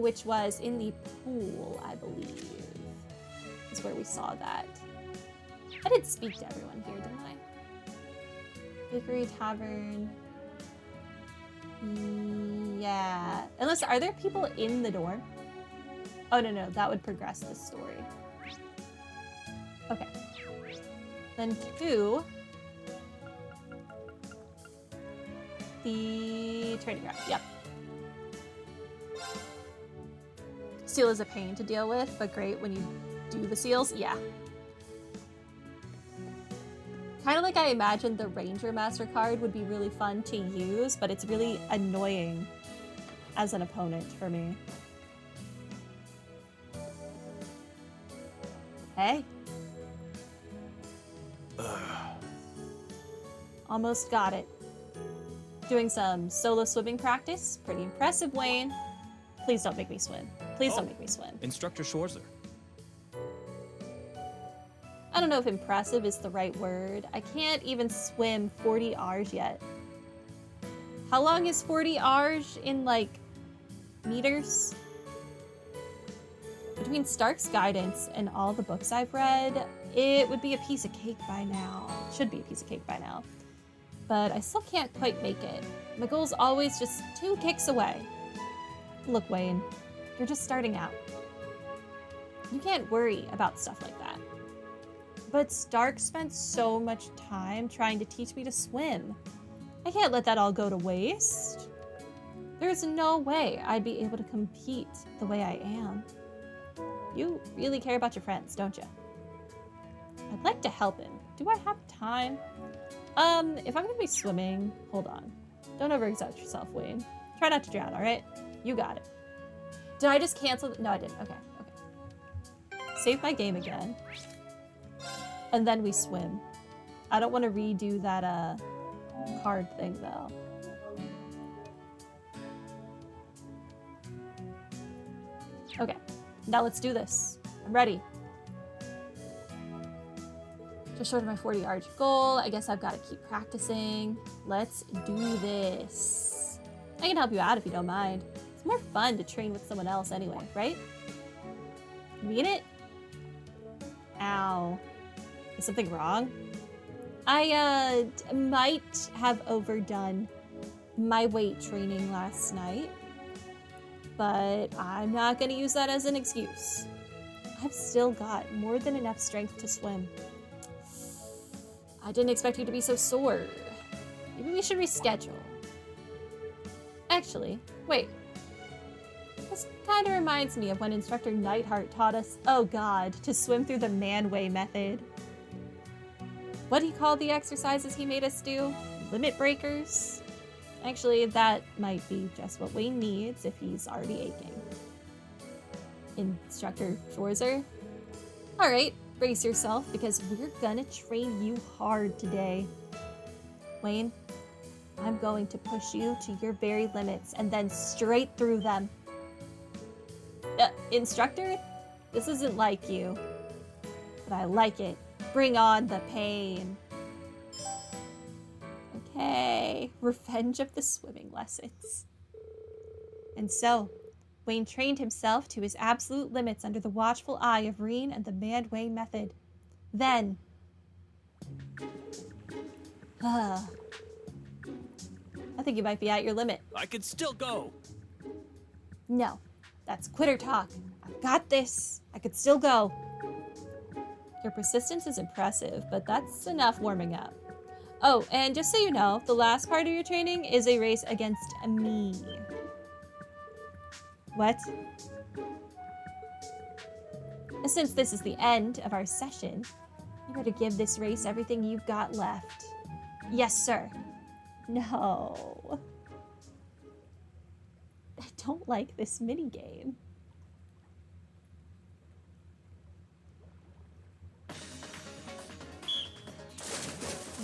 which was in the pool, I believe, is where we saw that. I did speak to everyone here, didn't I? Bakery, tavern. Yeah. Unless, are there people in the dorm? Oh, no, that would progress the story. Okay. Then 2. The training ground, yep. Seal is a pain to deal with, but great when you do the seals, yeah. Kind of like I imagined the Ranger Master card would be really fun to use, but it's really annoying as an opponent for me. Hey. Almost got it. Doing some solo swimming practice. Pretty impressive, Wayne. Please don't make me swim. Please don't make me swim. Instructor Schwarzer. I don't know if impressive is the right word. I can't even swim 40 R's yet. How long is 40 R's in, like, meters? Between Stark's guidance and all the books I've read, it would be a piece of cake by now. Should be a piece of cake by now. But I still can't quite make it. My goal's always just 2 kicks away. Look, Wayne, you're just starting out. You can't worry about stuff like that. But Stark spent so much time trying to teach me to swim. I can't let that all go to waste. There's no way I'd be able to compete the way I am. You really care about your friends, don't you? I'd like to help him. Do I have time? If I'm gonna be swimming, hold on. Don't overexert yourself, Wayne. Try not to drown, all right? You got it. Did I just cancel? No, I didn't. Okay. Save my game again. And then we swim. I don't want to redo that, card thing, though. Okay. Now let's do this. I'm ready. Just short of my 40 arch goal. I guess I've got to keep practicing. Let's do this. I can help you out if you don't mind. It's more fun to train with someone else anyway, right? You mean it? Ow. Is something wrong? I might have overdone my weight training last night, but I'm not going to use that as an excuse. I've still got more than enough strength to swim. I didn't expect you to be so sore. Maybe we should reschedule. Actually, wait. This kind of reminds me of when Instructor Nightheart taught us, oh god, to swim through the Manway method. What do you call the exercises he made us do? Limit breakers? Actually, that might be just what Wayne needs if he's already aching. Instructor Schwarzer? Alright, brace yourself because we're gonna train you hard today. Wayne, I'm going to push you to your very limits and then straight through them. Instructor? This isn't like you, but I like it. Bring on the pain. Okay, revenge of the swimming lessons. And so, Wayne trained himself to his absolute limits under the watchful eye of Reen and the Manway method. Then, I think you might be at your limit. I could still go. No, that's quitter talk. I've got this. I could still go. Your persistence is impressive, but that's enough warming up. Oh, and just so you know, the last part of your training is a race against me. What? Since this is the end of our session, you better give this race everything you've got left. Yes, sir. No. I don't like this minigame.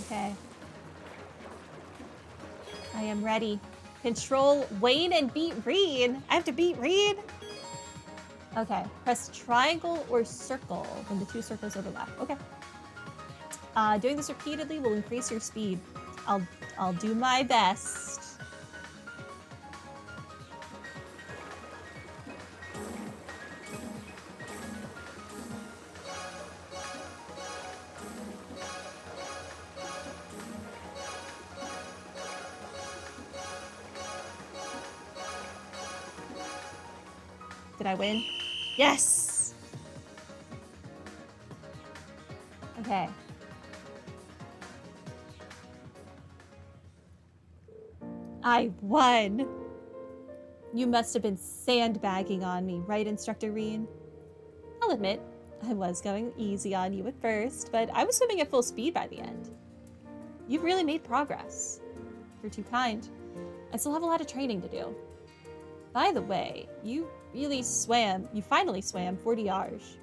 Okay. I am ready. Control Wayne and beat Reen. I have to beat Reen? Okay. Press triangle or circle when the 2 circles overlap. Okay. Doing this repeatedly will increase your speed. I'll do my best. Did I win? Yes! Okay. I won! You must have been sandbagging on me, right, Instructor Reen? I'll admit, I was going easy on you at first, but I was swimming at full speed by the end. You've really made progress. You're too kind. I still have a lot of training to do. By the way, you finally swam 40 hours.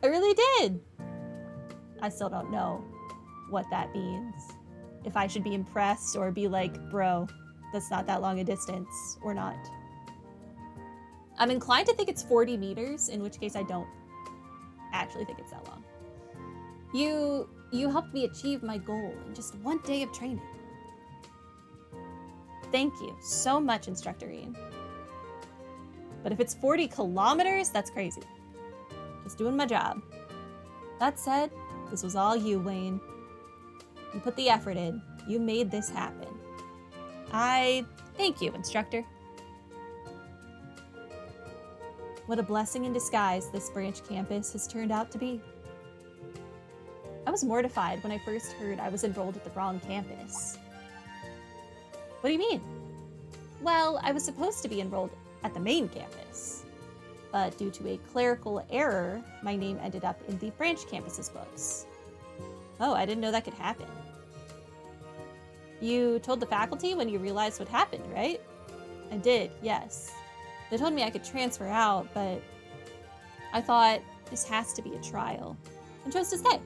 I really did! I still don't know what that means. If I should be impressed or be like, bro, that's not that long a distance, or not. I'm inclined to think it's 40 meters, in which case I don't actually think it's that long. You helped me achieve my goal in just one day of training. Thank you so much, Instructor Ian. But if it's 40 kilometers, that's crazy. Just doing my job. That said, this was all you, Wayne. You put the effort in. You made this happen. I thank you, Instructor. What a blessing in disguise this branch campus has turned out to be. I was mortified when I first heard I was enrolled at the wrong campus. What do you mean? Well, I was supposed to be enrolled at the main campus, but due to a clerical error, my name ended up in the branch campus's books. Oh, I didn't know that could happen. You told the faculty when you realized what happened, right? I did, yes. They told me I could transfer out, but I thought this has to be a trial, and chose to stay.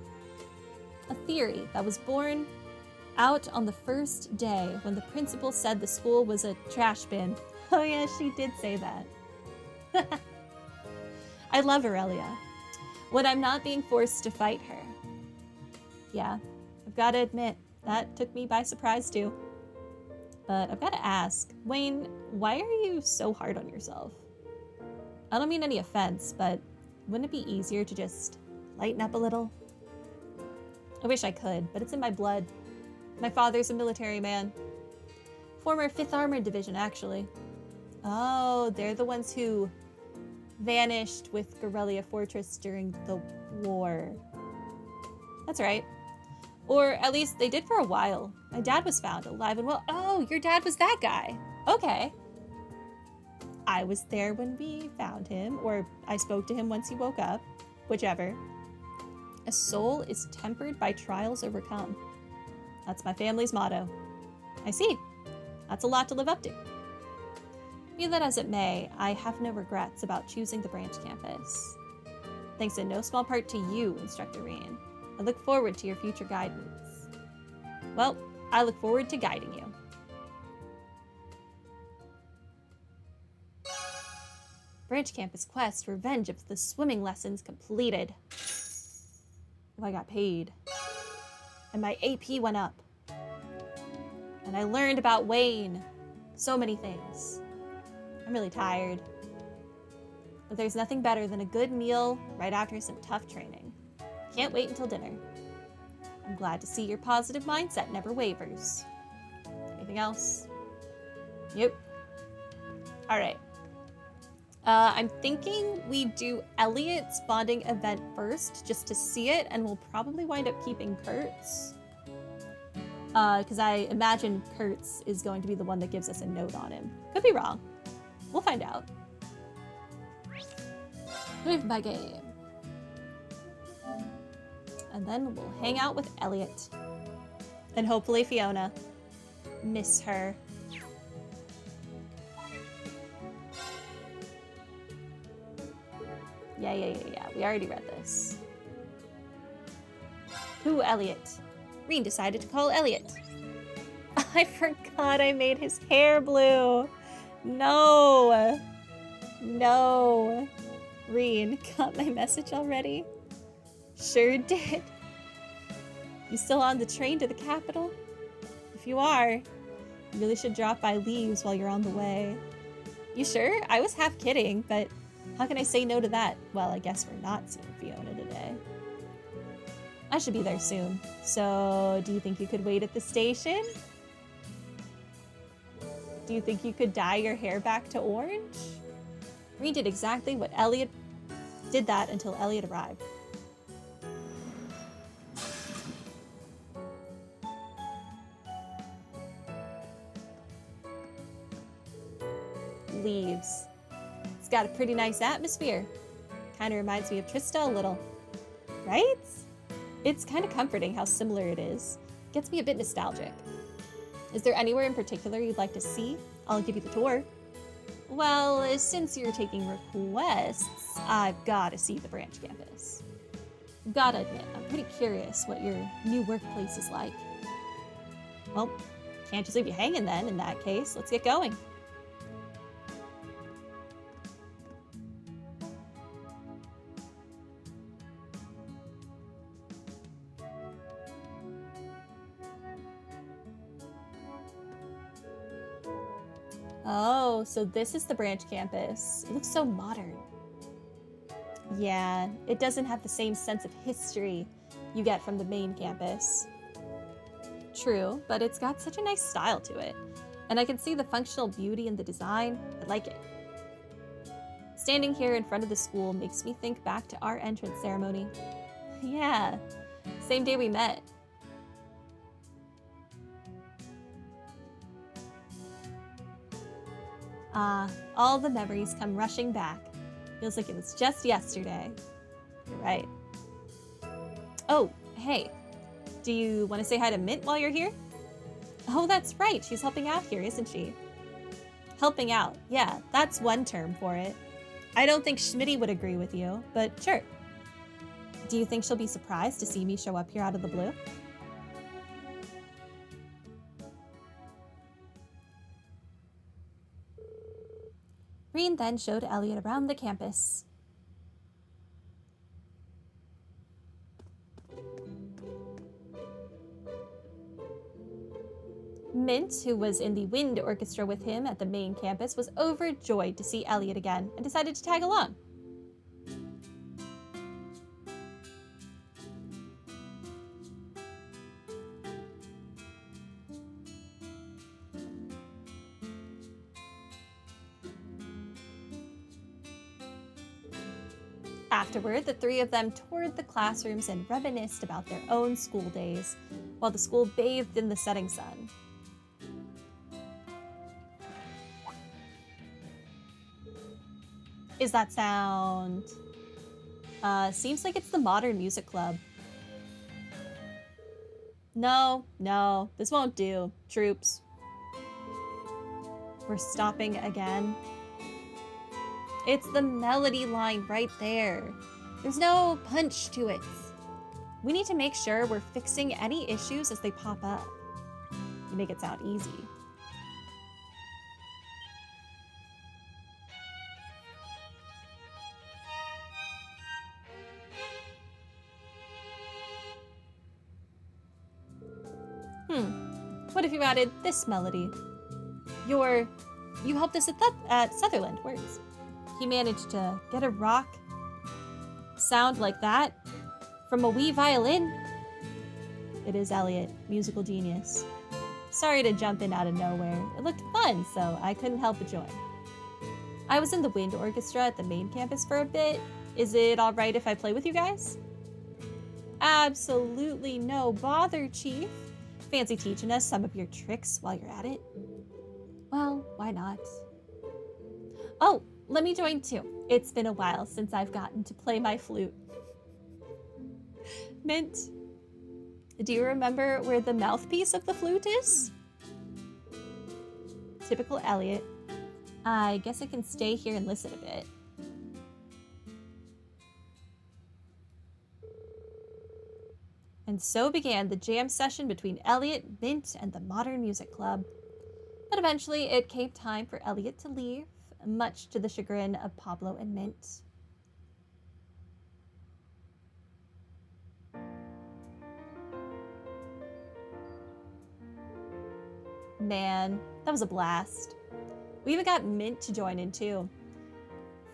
A theory that was born out on the first day when the principal said the school was a trash bin. Oh yeah, she did say that. I love Aurelia. When I'm not being forced to fight her. Yeah, I've got to admit, that took me by surprise too. But I've got to ask, Wayne, why are you so hard on yourself? I don't mean any offense, but wouldn't it be easier to just lighten up a little? I wish I could, but it's in my blood. My father's a military man. Former 5th Armored Division, actually. Oh, they're the ones who vanished with Guerrilla Fortress during the war. That's right. Or at least they did for a while. My dad was found alive and well. Oh, your dad was that guy. Okay. I was there when we found him, or I spoke to him once he woke up. Whichever. A soul is tempered by trials overcome. That's my family's motto. I see. That's a lot to live up to. Be that as it may, I have no regrets about choosing the branch campus. Thanks in no small part to you, Instructor Reen. I look forward to your future guidance. Well, I look forward to guiding you. Branch campus quest, revenge of the swimming lessons completed. Oh, I got paid. And my AP went up. And I learned about Wayne. So many things. I'm really tired. But there's nothing better than a good meal right after some tough training. Can't wait until dinner. I'm glad to see your positive mindset never wavers. Anything else? Yep. All right. I'm thinking we do Elliot's bonding event first, just to see it, and we'll probably wind up keeping Kurt's. Because I imagine Kurt's is going to be the one that gives us a note on him. Could be wrong. We'll find out. Move my game. And then we'll hang out with Elliot. And hopefully Fiona. Miss her. Yeah. We already read this. Who, Elliot? Reen decided to call Elliot. I forgot I made his hair blue. No. Reen, got my message already? Sure did. You still on the train to the capital? If you are, you really should drop by Leaves while you're on the way. You sure? I was half kidding, but how can I say no to that? Well, I guess we're not seeing Fiona today. I should be there soon. So, do you think you could wait at the station? Do you think you could dye your hair back to orange? Reed did exactly what Elliot did that until Elliot arrived. Leaves. It's got a pretty nice atmosphere. Kind of reminds me of Trista a little. Right? It's kind of comforting how similar it is. Gets me a bit nostalgic. Is there anywhere in particular you'd like to see? I'll give you the tour. Well, since you're taking requests, I've got to see the branch campus. Gotta admit, I'm pretty curious what your new workplace is like. Well, can't just leave you hanging then, in that case. Let's get going. Oh, so this is the branch campus. It looks so modern. Yeah, it doesn't have the same sense of history you get from the main campus. True, but it's got such a nice style to it. And I can see the functional beauty in the design. I like it. Standing here in front of the school makes me think back to our entrance ceremony. Yeah, same day we met. All the memories come rushing back. Feels like it was just yesterday. You're right. Oh, hey. Do you want to say hi to Mint while you're here? Oh, that's right. She's helping out here, isn't she? Helping out. Yeah, that's one term for it. I don't think Schmitty would agree with you, but sure. Do you think she'll be surprised to see me show up here out of the blue? Green then showed Elliot around the campus. Mint, who was in the wind orchestra with him at the main campus, was overjoyed to see Elliot again and decided to tag along. Afterward, the three of them toured the classrooms and reminisced about their own school days, while the school bathed in the setting sun. Is that sound? Seems like it's the Modern Music Club. No, this won't do. Troops. We're stopping again. It's the melody line right there. There's no punch to it. We need to make sure we're fixing any issues as they pop up. You make it sound easy. What if you added this melody? You helped us at Sutherland Words. He managed to get a rock sound like that from a wee violin. It is Elliot, musical genius. Sorry to jump in out of nowhere. It looked fun, so I couldn't help but join. I was in the wind orchestra at the main campus for a bit. Is it all right if I play with you guys? Absolutely no bother, Chief. Fancy teaching us some of your tricks while you're at it? Well, why not? Oh, let me join too. It's been a while since I've gotten to play my flute. Mint, do you remember where the mouthpiece of the flute is? Typical Elliot. I guess I can stay here and listen a bit. And so began the jam session between Elliot, Mint, and the Modern Music Club. But eventually it came time for Elliot to leave, much to the chagrin of Pablo and Mint. Man, that was a blast. We even got Mint to join in too.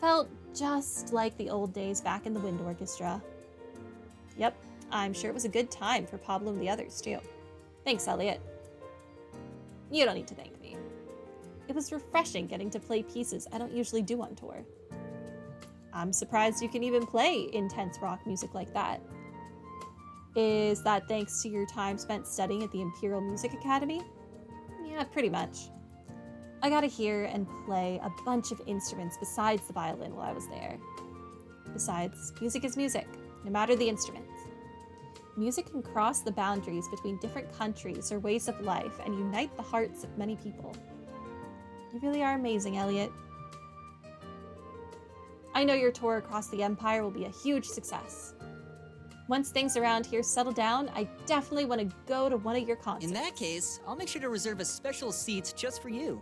Felt just like the old days back in the wind orchestra. Yep, I'm sure it was a good time for Pablo and the others too. Thanks, Elliot. You don't need to thank me. It was refreshing getting to play pieces I don't usually do on tour. I'm surprised you can even play intense rock music like that. Is that thanks to your time spent studying at the Imperial Music Academy? Yeah, pretty much. I got to hear and play a bunch of instruments besides the violin while I was there. Besides, music is music, no matter the instrument. Music can cross the boundaries between different countries or ways of life and unite the hearts of many people. You really are amazing, Elliot. I know your tour across the Empire will be a huge success. Once things around here settle down, I definitely want to go to one of your concerts. In that case, I'll make sure to reserve a special seat just for you.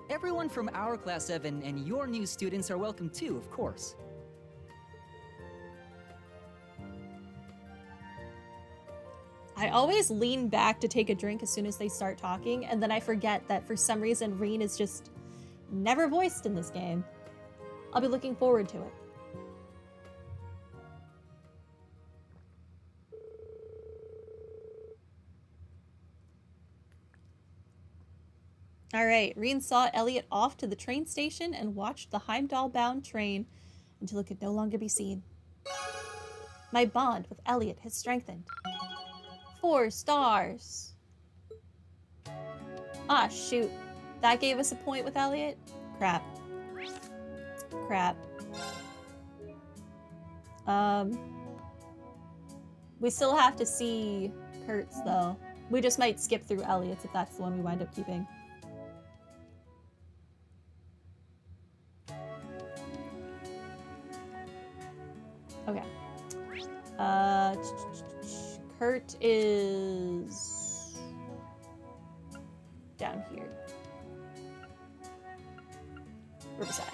Everyone from our Class 7 and your new students are welcome too, of course. I always lean back to take a drink as soon as they start talking, and then I forget that for some reason Reen is just never voiced in this game. I'll be looking forward to it. Alright, Reen saw Elliot off to the train station and watched the Heimdall-bound train until it could no longer be seen. My bond with Elliot has strengthened. 4 stars. Ah, shoot. That gave us a point with Elliot? Crap. Crap. We still have to see Kurt's, though. We just might skip through Elliot's if that's the one we wind up keeping. Okay. Kurt is down here. Riverside.